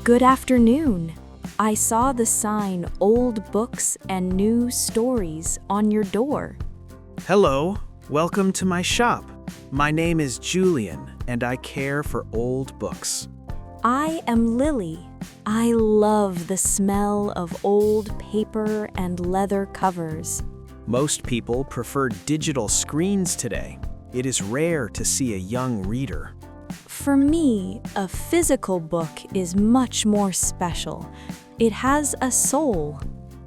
Good afternoon. I saw the sign Old Books and New Stories on your door. Hello, welcome to my shop. My name is Julian, and I care for old books. I am Lily. I love the smell of old paper and leather covers. Most people prefer digital screens today. It is rare to see a young reader. For me, a physical book is much more special. It has a soul.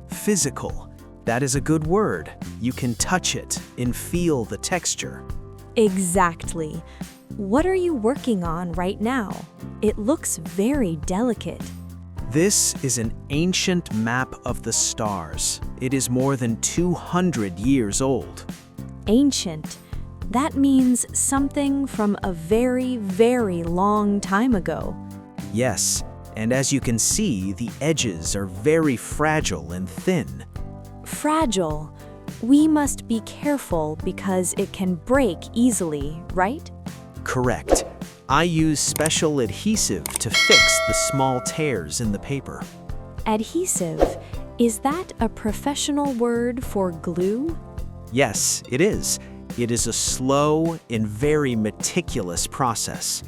Physical. That is a good word. You can touch it and feel the texture. Exactly. What are you working on right now? It looks very delicate. This is an ancient map of the stars. It is more than 200 years old. Ancient. That means something from a very, very long time ago. Yes, and as you can see, the edges are very fragile and thin. Fragile. We must be careful because it can break easily, right? Correct. I use special adhesive to fix the small tears in the paper. Adhesive. Is that a professional word for glue? Yes, it is. It is a slow and very meticulous process.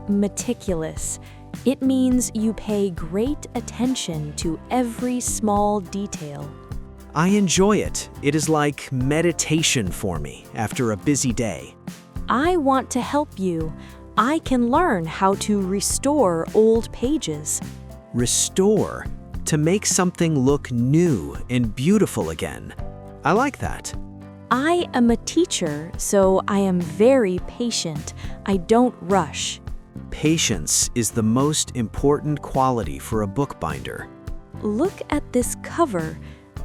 Meticulous. It means you pay great attention to every small detail. I enjoy it. It is like meditation for me after a busy day. I want to help you. I can learn how to restore old pages. Restore, to make something look new and beautiful again. I like that. I am a teacher, so I am very patient. I don't rush. Patience is the most important quality for a bookbinder. Look at this cover.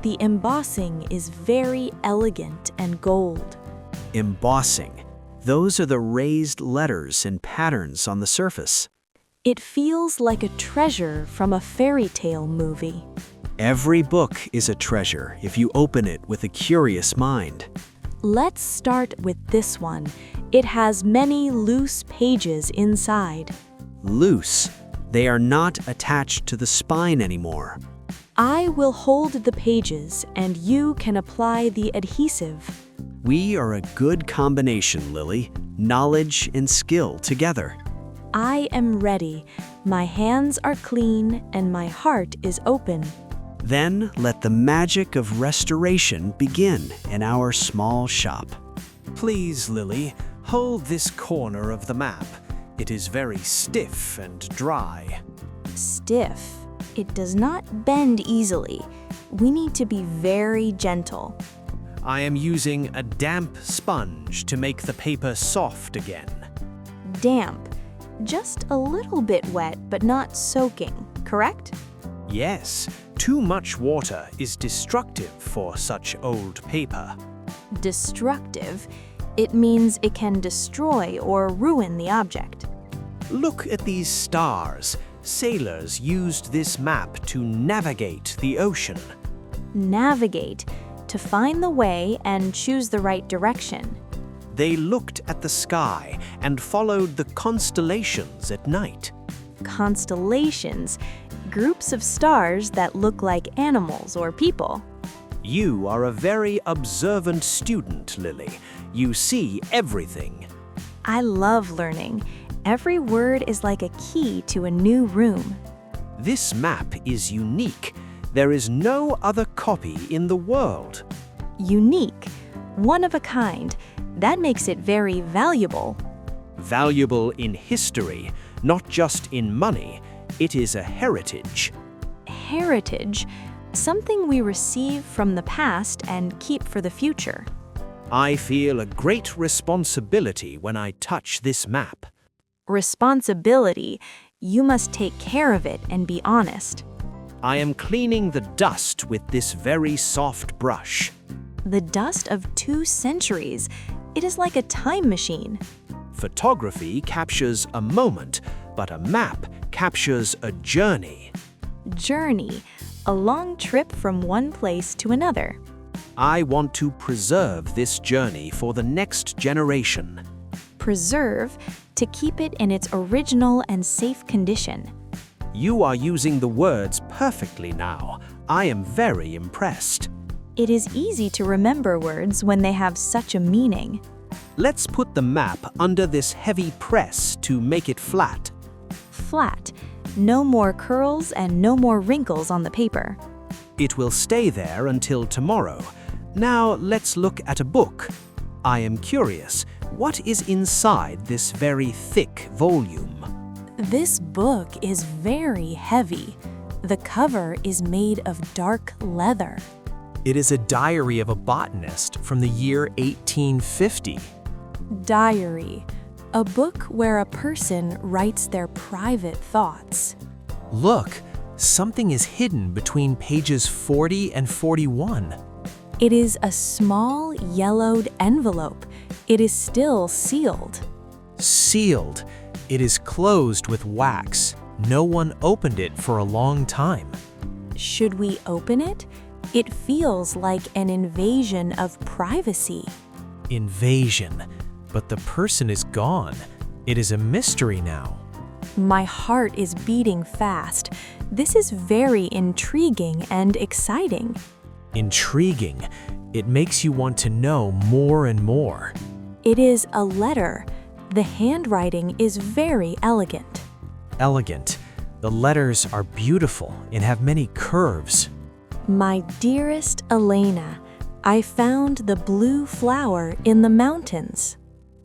The embossing is very elegant and gold. Embossing. Those are the raised letters and patterns on the surface. It feels like a treasure from a fairy tale movie. Every book is a treasure if you open it with a curious mind. Let's start with this one. It has many loose pages inside. Loose. They are not attached to the spine anymore. I will hold the pages and you can apply the adhesive. We are a good combination, Lily. Knowledge and skill together. I am ready. My hands are clean and my heart is open. Then let the magic of restoration begin in our small shop. Please, Lily, hold this corner of the map. It is very stiff and dry. Stiff. It does not bend easily. We need to be very gentle. I am using a damp sponge to make the paper soft again. Damp. Just a little bit wet, but not soaking, correct? Yes, too much water is destructive for such old paper. Destructive. It means it can destroy or ruin the object. Look at these stars. Sailors used this map to navigate the ocean. Navigate. To find the way and choose the right direction. They looked at the sky and followed the constellations at night. Constellations. Groups of stars that look like animals or people. You are a very observant student, Lily. You see everything. I love learning. Every word is like a key to a new room. This map is unique. There is no other copy in the world. Unique. One of a kind. That makes it very valuable. Valuable in history, not just in money. It is a heritage. Heritage. Something we receive from the past and keep for the future. I feel a great responsibility when I touch this map. Responsibility. You must take care of it and be honest. I am cleaning the dust with this very soft brush. The dust of 2 centuries. It is like a time machine. Photography captures a moment, but a map captures a journey. Journey. A long trip from one place to another. I want to preserve this journey for the next generation. Preserve. To keep it in its original and safe condition. You are using the words perfectly now. I am very impressed. It is easy to remember words when they have such a meaning. Let's put the map under this heavy press to make it flat. Flat. No more curls and no more wrinkles on the paper. It will stay there until tomorrow. Now let's look at a book. I am curious, what is inside this very thick volume? This book is very heavy. The cover is made of dark leather. It is a diary of a botanist from the year 1850. Diary. A book where a person writes their private thoughts. Look, something is hidden between pages 40 and 41. It is a small yellowed envelope. It is still sealed. Sealed. It is closed with wax. No one opened it for a long time. Should we open it? It feels like an invasion of privacy. Invasion. But the person is gone. It is a mystery now. My heart is beating fast. This is very intriguing and exciting. Intriguing. It makes you want to know more and more. It is a letter. The handwriting is very elegant. Elegant. The letters are beautiful and have many curves. My dearest Elena, I found the blue flower in the mountains.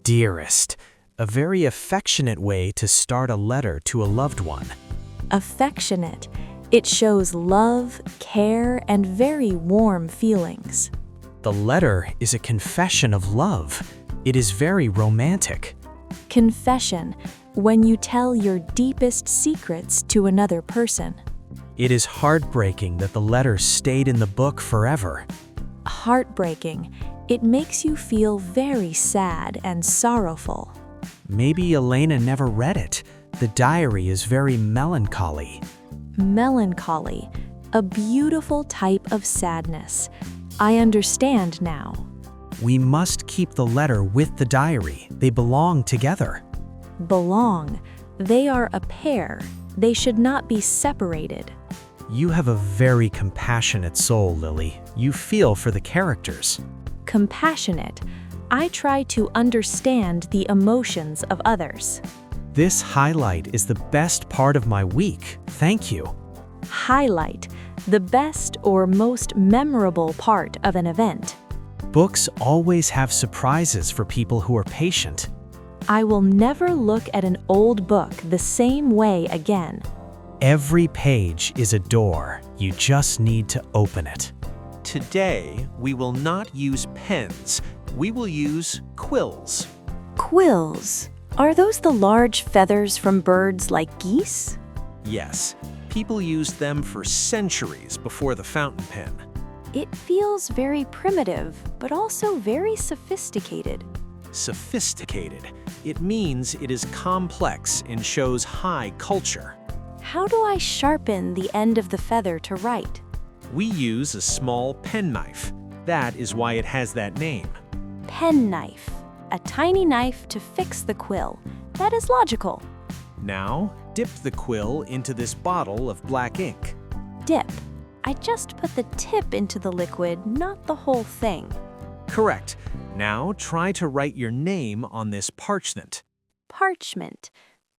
Dearest. A very affectionate way to start a letter to a loved one. Affectionate. It shows love, care, and very warm feelings. The letter is a confession of love. It is very romantic. Confession. When you tell your deepest secrets to another person. It is heartbreaking that the letter stayed in the book forever. Heartbreaking. It makes you feel very sad and sorrowful. Maybe Elena never read it. The diary is very melancholy. Melancholy. A beautiful type of sadness. I understand now. We must keep the letter with the diary. They belong together. Belong. They are a pair. They should not be separated. You have a very compassionate soul, Lily. You feel for the characters. Compassionate. I try to understand the emotions of others. This highlight is the best part of my week. Thank you. Highlight. The best or most memorable part of an event. Books always have surprises for people who are patient. I will never look at an old book the same way again. Every page is a door. You just need to open it. Today, we will not use pens. We will use quills. Quills. Are those the large feathers from birds like geese? Yes, people used them for centuries before the fountain pen. It feels very primitive, but also very sophisticated. Sophisticated. It means it is complex and shows high culture. How do I sharpen the end of the feather to write? We use a small penknife. That is why it has that name. Penknife. A tiny knife to fix the quill. That is logical. Now, dip the quill into this bottle of black ink. Dip. I just put the tip into the liquid, not the whole thing. Correct. Now try to write your name on this parchment. Parchment.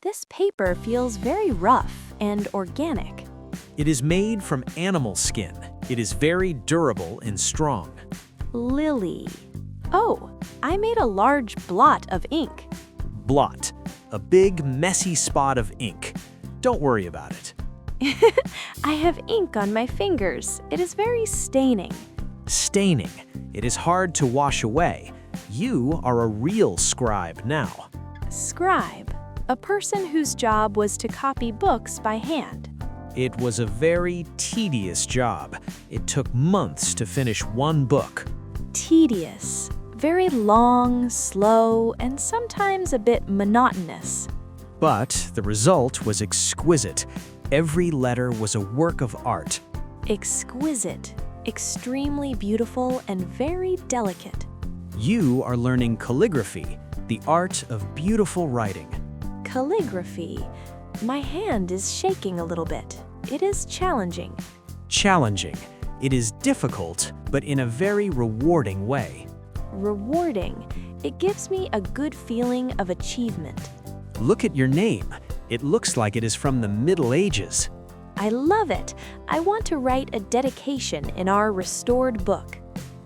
This paper feels very rough and organic. It is made from animal skin. It is very durable and strong. Lily. Oh, I made a large blot of ink. Blot. A big, messy spot of ink. Don't worry about it. I have ink on my fingers. It is very staining. Staining. It is hard to wash away. You are a real scribe now. Scribe. A person whose job was to copy books by hand. It was a very tedious job. It took months to finish one book. Tedious. Very long, slow, and sometimes a bit monotonous. But the result was exquisite. Every letter was a work of art. Exquisite. Extremely beautiful and very delicate. You are learning calligraphy, the art of beautiful writing. Calligraphy. My hand is shaking a little bit. It is challenging. Challenging. It is difficult, but in a very rewarding way. Rewarding. It gives me a good feeling of achievement. Look at your name. It looks like it is from the Middle Ages. I love it. I want to write a dedication in our restored book.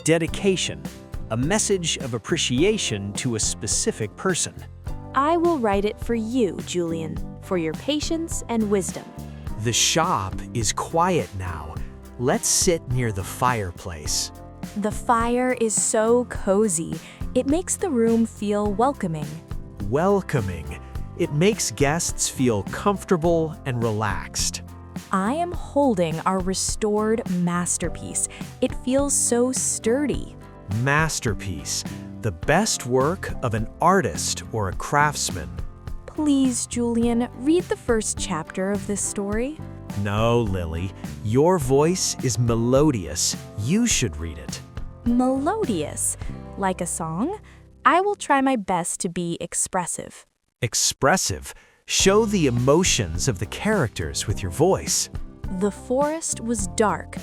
Dedication. A message of appreciation to a specific person. I will write it for you, Julian, for your patience and wisdom. The shop is quiet now. Let's sit near the fireplace. The fire is so cozy. It makes the room feel welcoming. Welcoming. It makes guests feel comfortable and relaxed. I am holding our restored masterpiece. It feels so sturdy. Masterpiece. The best work of an artist or a craftsman. Please, Julian, read the first chapter of this story. No, Lily. Your voice is melodious. You should read it. Melodious. Like a song? I will try my best to be expressive. Expressive. Show the emotions of the characters with your voice. The forest was dark,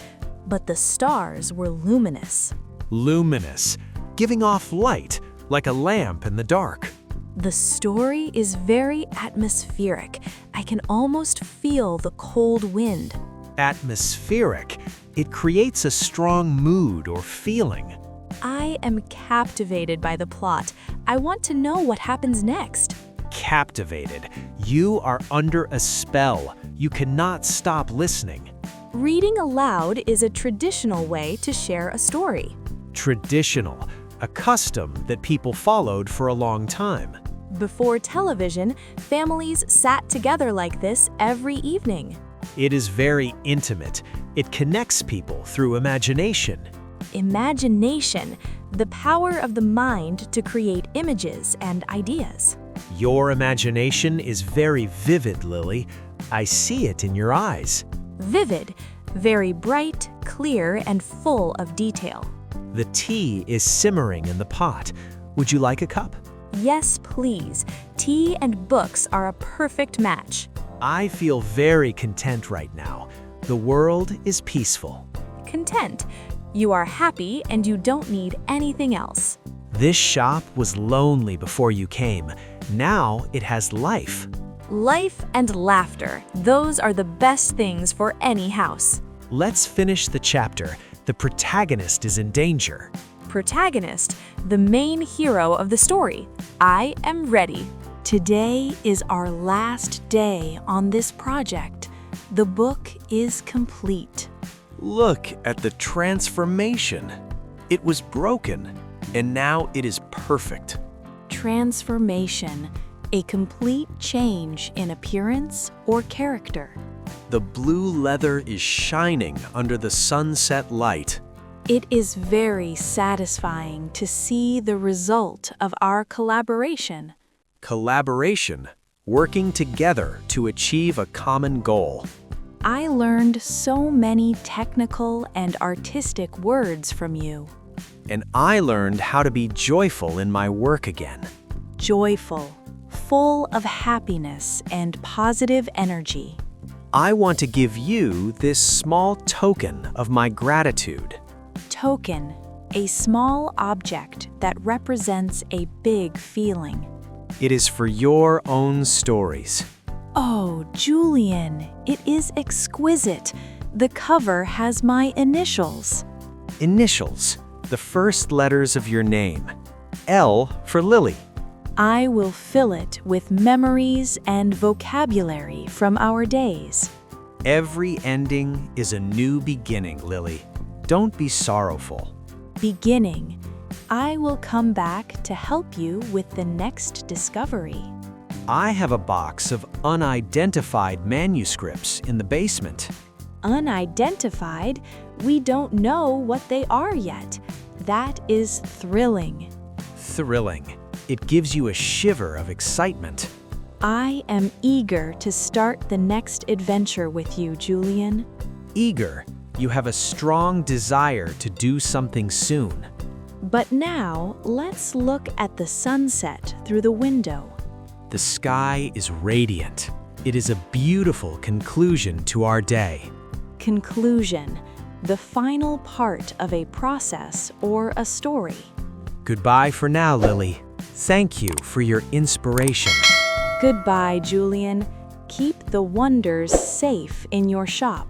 but the stars were luminous. Luminous. Giving off light, like a lamp in the dark. The story is very atmospheric. I can almost feel the cold wind. Atmospheric. It creates a strong mood or feeling. I am captivated by the plot. I want to know what happens next. Captivated. You are under a spell. You cannot stop listening. Reading aloud is a traditional way to share a story. Traditional. A custom that people followed for a long time. Before television, families sat together like this every evening. It is very intimate. It connects people through imagination. Imagination, the power of the mind to create images and ideas. Your imagination is very vivid, Lily. I see it in your eyes. Vivid, very bright, clear, and full of detail. The tea is simmering in the pot. Would you like a cup? Yes, please. Tea and books are a perfect match. I feel very content right now. The world is peaceful. Content. You are happy and you don't need anything else. This shop was lonely before you came. Now it has life. Life and laughter. Those are the best things for any house. Let's finish the chapter. The protagonist is in danger. Protagonist, the main hero of the story. I am ready. Today is our last day on this project. The book is complete. Look at the transformation. It was broken, and now it is perfect. Transformation, a complete change in appearance or character. The blue leather is shining under the sunset light. It is very satisfying to see the result of our collaboration. Collaboration, working together to achieve a common goal. I learned so many technical and artistic words from you. And I learned how to be joyful in my work again. Joyful, full of happiness and positive energy. I want to give you this small token of my gratitude. Token, a small object that represents a big feeling. It is for your own stories. Oh, Julian, it is exquisite. The cover has my initials. Initials, the first letters of your name. L for Lily. I will fill it with memories and vocabulary from our days. Every ending is a new beginning, Lily. Don't be sorrowful. Beginning. I will come back to help you with the next discovery. I have a box of unidentified manuscripts in the basement. Unidentified? We don't know what they are yet. That is thrilling. Thrilling. It gives you a shiver of excitement. I am eager to start the next adventure with you, Julian. Eager. You have a strong desire to do something soon. But now, let's look at the sunset through the window. The sky is radiant. It is a beautiful conclusion to our day. Conclusion, the final part of a process or a story. Goodbye for now, Lily. Thank you for your inspiration. Goodbye, Julian. Keep the wonders safe in your shop.